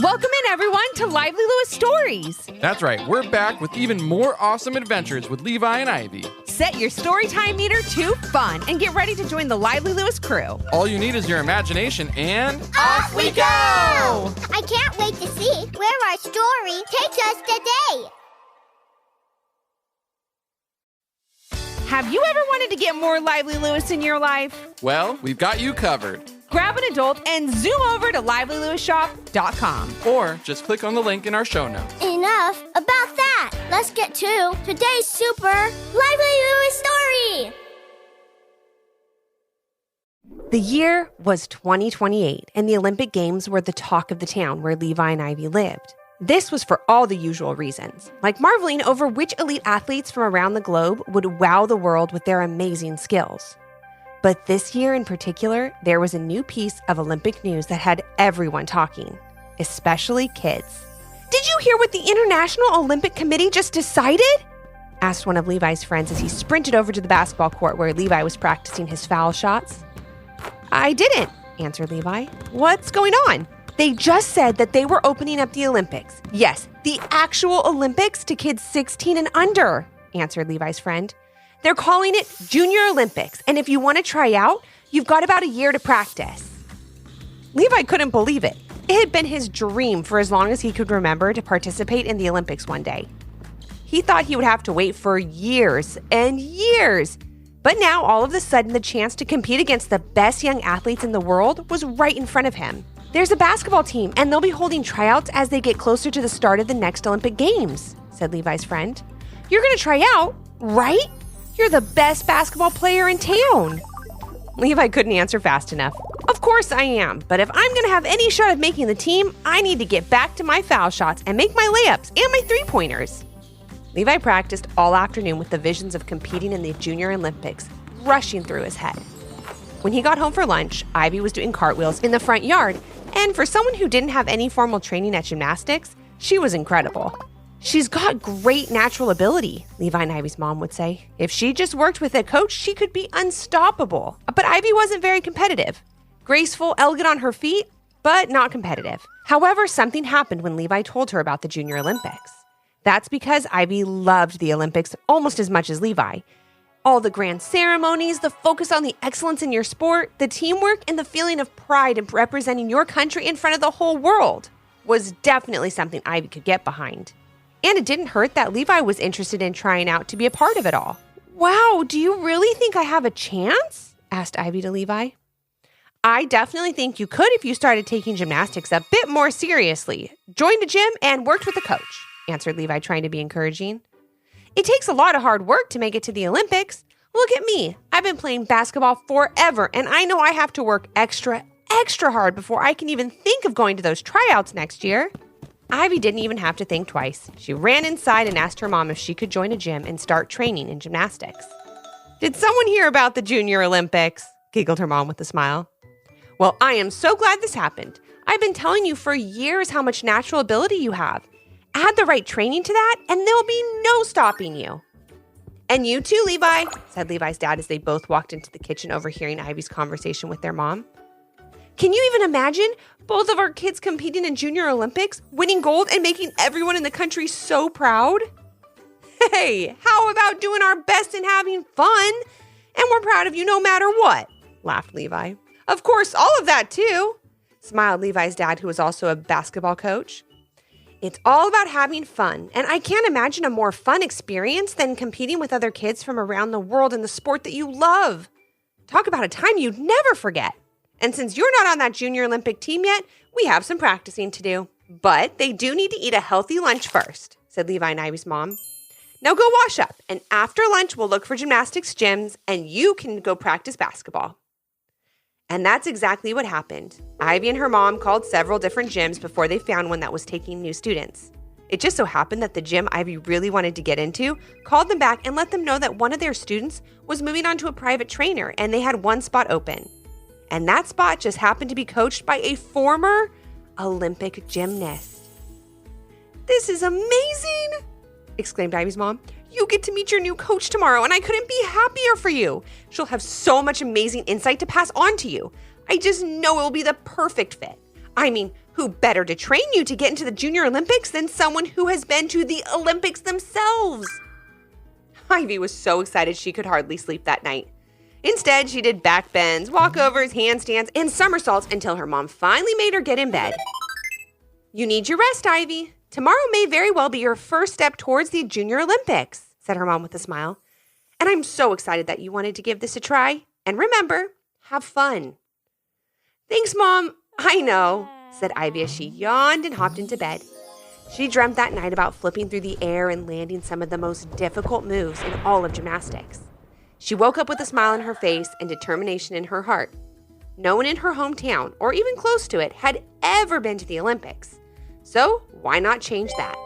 Welcome in, everyone, to Lively Lewis Stories. That's right, we're back with even more awesome adventures with Levi and Ivy. Set your storytime meter to fun and get ready to join the Lively Lewis crew. All you need is your imagination and... Off we go! I can't wait to see where our story takes us today. Have you ever wanted to get more Lively Lewis in your life? Well, we've got you covered. Grab an adult and zoom over to livelylewisshop.com. Or just click on the link in our show notes. Enough about that. Let's get to today's super Lively Lewis story. The year was 2028, and the Olympic Games were the talk of the town where Levi and Ivy lived. This was for all the usual reasons, like marveling over which elite athletes from around the globe would wow the world with their amazing skills. But this year in particular, there was a new piece of Olympic news that had everyone talking, especially kids. "Did you hear what the International Olympic Committee just decided?" asked one of Levi's friends as he sprinted over to the basketball court where Levi was practicing his foul shots. "I didn't," answered Levi. "What's going on?" "They just said that they were opening up the Olympics. Yes, the actual Olympics to kids 16 and under," answered Levi's friend. "They're calling it Junior Olympics, and if you want to try out, you've got about a year to practice." Levi couldn't believe it. It had been his dream for as long as he could remember to participate in the Olympics one day. He thought he would have to wait for years and years. But now, all of a sudden, the chance to compete against the best young athletes in the world was right in front of him. "There's a basketball team, and they'll be holding tryouts as they get closer to the start of the next Olympic Games," said Levi's friend. "You're going to try out, right? You're the best basketball player in town." Levi couldn't answer fast enough. "Of course I am, but if I'm going to have any shot of making the team, I need to get back to my foul shots and make my layups and my three-pointers." Levi practiced all afternoon with the visions of competing in the Junior Olympics rushing through his head. When he got home for lunch, Ivy was doing cartwheels in the front yard, and for someone who didn't have any formal training at gymnastics, she was incredible. "She's got great natural ability," Levi and Ivy's mom would say. "If she just worked with a coach, she could be unstoppable." But Ivy wasn't very competitive. Graceful, elegant on her feet, but not competitive. However, something happened when Levi told her about the Junior Olympics. That's because Ivy loved the Olympics almost as much as Levi. All the grand ceremonies, the focus on the excellence in your sport, the teamwork, and the feeling of pride in representing your country in front of the whole world was definitely something Ivy could get behind. And it didn't hurt that Levi was interested in trying out to be a part of it all. "Wow, do you really think I have a chance?" asked Ivy to Levi. "I definitely think you could if you started taking gymnastics a bit more seriously, joined a gym, and worked with a coach," answered Levi, trying to be encouraging. "It takes a lot of hard work to make it to the Olympics. Look at me. I've been playing basketball forever, and I know I have to work extra hard before I can even think of going to those tryouts next year." Ivy didn't even have to think twice. She ran inside and asked her mom if she could join a gym and start training in gymnastics. "Did someone hear about the Junior Olympics?" giggled her mom with a smile. "Well, I am so glad this happened. I've been telling you for years how much natural ability you have. Add the right training to that, and there'll be no stopping you." "And you too, Levi," said Levi's dad as they both walked into the kitchen overhearing Ivy's conversation with their mom. "Can you even imagine both of our kids competing in Junior Olympics, winning gold, and making everyone in the country so proud?" "Hey, how about doing our best and having fun? And we're proud of you no matter what," laughed Levi. "Of course, all of that too," smiled Levi's dad, who was also a basketball coach. "It's all about having fun, and I can't imagine a more fun experience than competing with other kids from around the world in the sport that you love. Talk about a time you'd never forget. And since you're not on that Junior Olympic team yet, we have some practicing to do. But they do need to eat a healthy lunch first," said Levi and Ivy's mom. "Now go wash up, and after lunch we'll look for gymnastics gyms, and you can go practice basketball." And that's exactly what happened. Ivy and her mom called several different gyms before they found one that was taking new students. It just so happened that the gym Ivy really wanted to get into called them back and let them know that one of their students was moving on to a private trainer, and they had one spot open. And that spot just happened to be coached by a former Olympic gymnast. "This is amazing!" exclaimed Ivy's mom. "You get to meet your new coach tomorrow, and I couldn't be happier for you. She'll have so much amazing insight to pass on to you. I just know it will be the perfect fit. I mean, who better to train you to get into the Junior Olympics than someone who has been to the Olympics themselves? Ivy was so excited she could hardly sleep that night. Instead, she did back bends, walkovers, handstands, and somersaults until her mom finally made her get in bed. You need your rest, Ivy. Tomorrow may very well be your first step towards the Junior Olympics, said her mom with a smile. And I'm so excited that you wanted to give this a try. And remember, have fun. Thanks, Mom. I know, said Ivy as she yawned and hopped into bed. She dreamt that night about flipping through the air and landing some of the most difficult moves in all of gymnastics. She woke up with a smile on her face and determination in her heart. No one in her hometown, or even close to it, had ever been to the Olympics. So why not change that?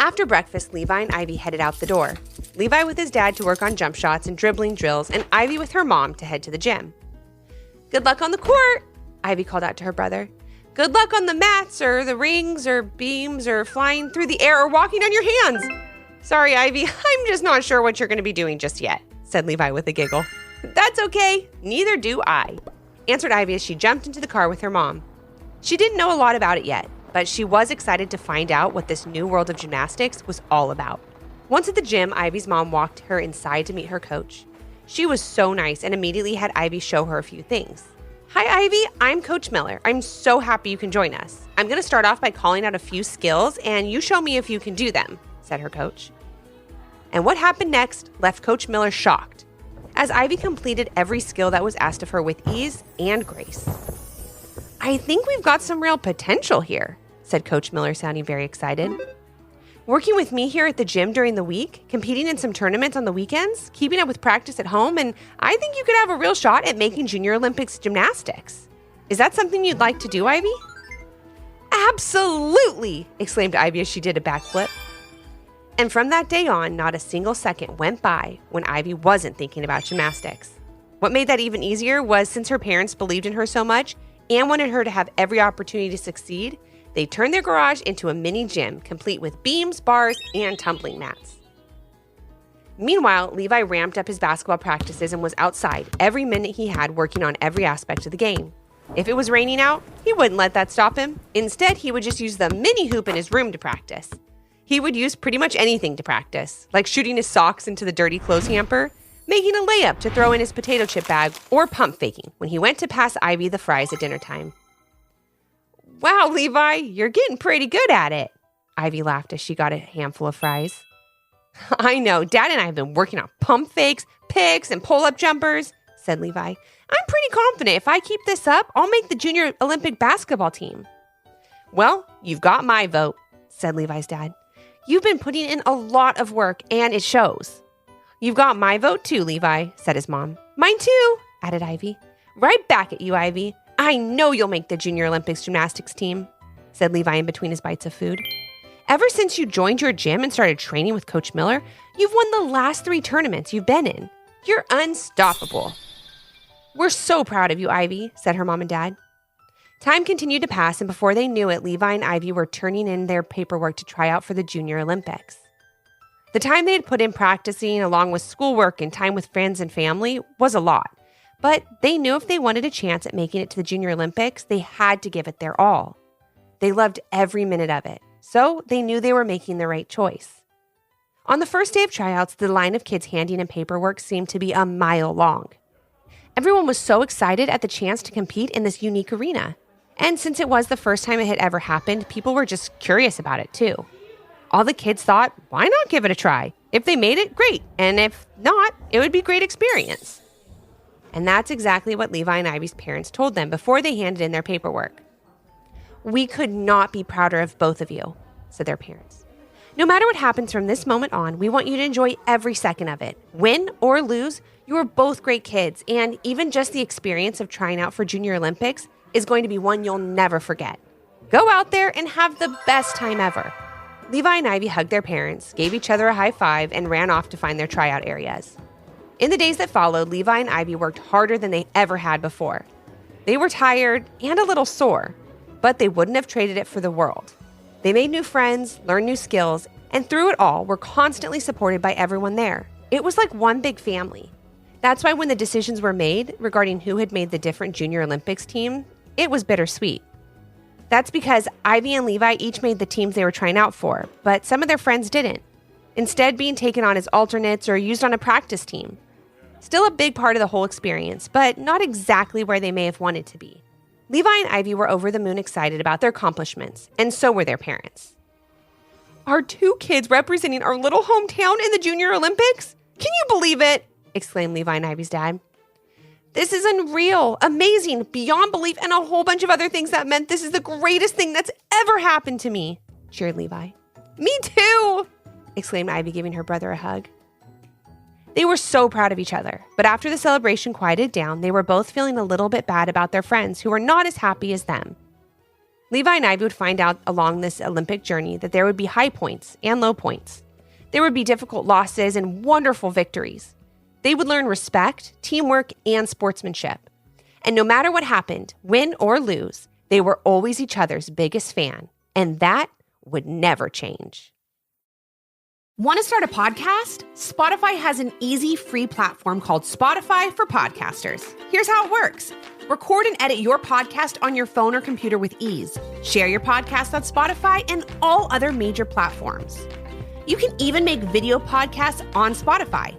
After breakfast, Levi and Ivy headed out the door. Levi with his dad to work on jump shots and dribbling drills, and Ivy with her mom to head to the gym. Good luck on the court, Ivy called out to her brother. Good luck on the mats or the rings or beams or flying through the air or walking on your hands. Sorry, Ivy, I'm just not sure what you're going to be doing just yet, said Levi with a giggle. That's okay, neither do I, answered Ivy as she jumped into the car with her mom. She didn't know a lot about it yet, but she was excited to find out what this new world of gymnastics was all about. Once at the gym, Ivy's mom walked her inside to meet her coach. She was so nice and immediately had Ivy show her a few things. Hi, Ivy. I'm Coach Miller. I'm so happy you can join us. I'm going to start off by calling out a few skills, and you show me if you can do them, said her coach. And what happened next left Coach Miller shocked, as Ivy completed every skill that was asked of her with ease and grace. I think we've got some real potential here, said Coach Miller, sounding very excited. Working with me here at the gym during the week, competing in some tournaments on the weekends, keeping up with practice at home, and I think you could have a real shot at making Junior Olympics gymnastics. Is that something you'd like to do, Ivy? Absolutely, exclaimed Ivy as she did a backflip. And from that day on, not a single second went by when Ivy wasn't thinking about gymnastics. What made that even easier was since her parents believed in her so much and wanted her to have every opportunity to succeed, they turned their garage into a mini gym, complete with beams, bars, and tumbling mats. Meanwhile, Levi ramped up his basketball practices and was outside every minute he had working on every aspect of the game. If it was raining out, he wouldn't let that stop him. Instead, he would just use the mini hoop in his room to practice. He would use pretty much anything to practice, like shooting his socks into the dirty clothes hamper, making a layup to throw in his potato chip bag, or pump faking when he went to pass Ivy the fries at dinner time. Wow, Levi, you're getting pretty good at it, Ivy laughed as she got a handful of fries. I know, Dad and I have been working on pump fakes, picks, and pull-up jumpers, said Levi. I'm pretty confident if I keep this up, I'll make the Junior Olympic basketball team. Well, you've got my vote, said Levi's dad. You've been putting in a lot of work, and it shows. You've got my vote too, Levi, said his mom. Mine too, added Ivy. Right back at you, Ivy. I know you'll make the Junior Olympics gymnastics team, said Levi in between his bites of food. Ever since you joined your gym and started training with Coach Miller, you've won the last 3 tournaments you've been in. You're unstoppable. We're so proud of you, Ivy, said her mom and dad. Time continued to pass, and before they knew it, Levi and Ivy were turning in their paperwork to try out for the Junior Olympics. The time they had put in practicing, along with schoolwork and time with friends and family, was a lot. But they knew if they wanted a chance at making it to the Junior Olympics, they had to give it their all. They loved every minute of it, so they knew they were making the right choice. On the first day of tryouts, the line of kids handing in paperwork seemed to be a mile long. Everyone was so excited at the chance to compete in this unique arena. And since it was the first time it had ever happened, people were just curious about it too. All the kids thought, why not give it a try? If they made it, great. And if not, it would be a great experience. And that's exactly what Levi and Ivy's parents told them before they handed in their paperwork. We could not be prouder of both of you, said their parents. No matter what happens from this moment on, we want you to enjoy every second of it. Win or lose, you are both great kids, and even just the experience of trying out for Junior Olympics is going to be one you'll never forget. Go out there and have the best time ever. Levi and Ivy hugged their parents, gave each other a high five, and ran off to find their tryout areas. In the days that followed, Levi and Ivy worked harder than they ever had before. They were tired and a little sore, but they wouldn't have traded it for the world. They made new friends, learned new skills, and through it all, were constantly supported by everyone there. It was like one big family. That's why when the decisions were made regarding who had made the different Junior Olympics team, it was bittersweet. That's because Ivy and Levi each made the teams they were trying out for, but some of their friends didn't, instead being taken on as alternates or used on a practice team. Still a big part of the whole experience, but not exactly where they may have wanted to be. Levi and Ivy were over the moon excited about their accomplishments, and so were their parents. Our 2 kids representing our little hometown in the Junior Olympics? Can you believe it? Exclaimed Levi and Ivy's dad. This is unreal, amazing, beyond belief, and a whole bunch of other things that meant this is the greatest thing that's ever happened to me, cheered Levi. Me too, exclaimed Ivy, giving her brother a hug. They were so proud of each other, but after the celebration quieted down, they were both feeling a little bit bad about their friends who were not as happy as them. Levi and Ivy would find out along this Olympic journey that there would be high points and low points. There would be difficult losses and wonderful victories. They would learn respect, teamwork, and sportsmanship. And no matter what happened, win or lose, they were always each other's biggest fan, and that would never change. Want to start a podcast? Spotify has an easy, free platform called Spotify for Podcasters. Here's how it works. Record and edit your podcast on your phone or computer with ease. Share your podcast on Spotify and all other major platforms. You can even make video podcasts on Spotify.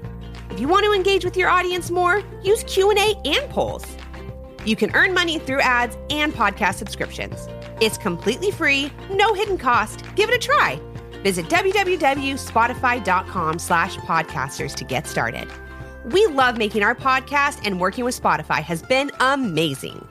If you want to engage with your audience more, use Q&A and polls. You can earn money through ads and podcast subscriptions. It's completely free, no hidden cost. Give it a try. Visit www.spotify.com/podcasters to get started. We love making our podcast, and working with Spotify has been amazing.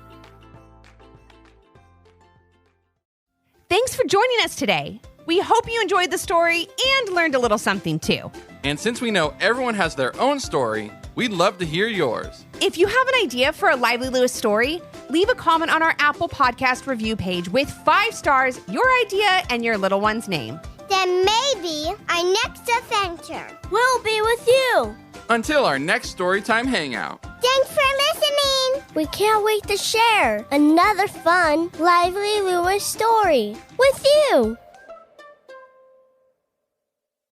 Thanks for joining us today. We hope you enjoyed the story and learned a little something too. And since we know everyone has their own story, we'd love to hear yours. If you have an idea for a Lively Lewis story, leave a comment on our Apple Podcast review page with 5 stars, your idea, and your little one's name. Then maybe our next adventure will be with you. Until our next Storytime Hangout. Thanks for listening. We can't wait to share another fun, Lively Lewis story with you.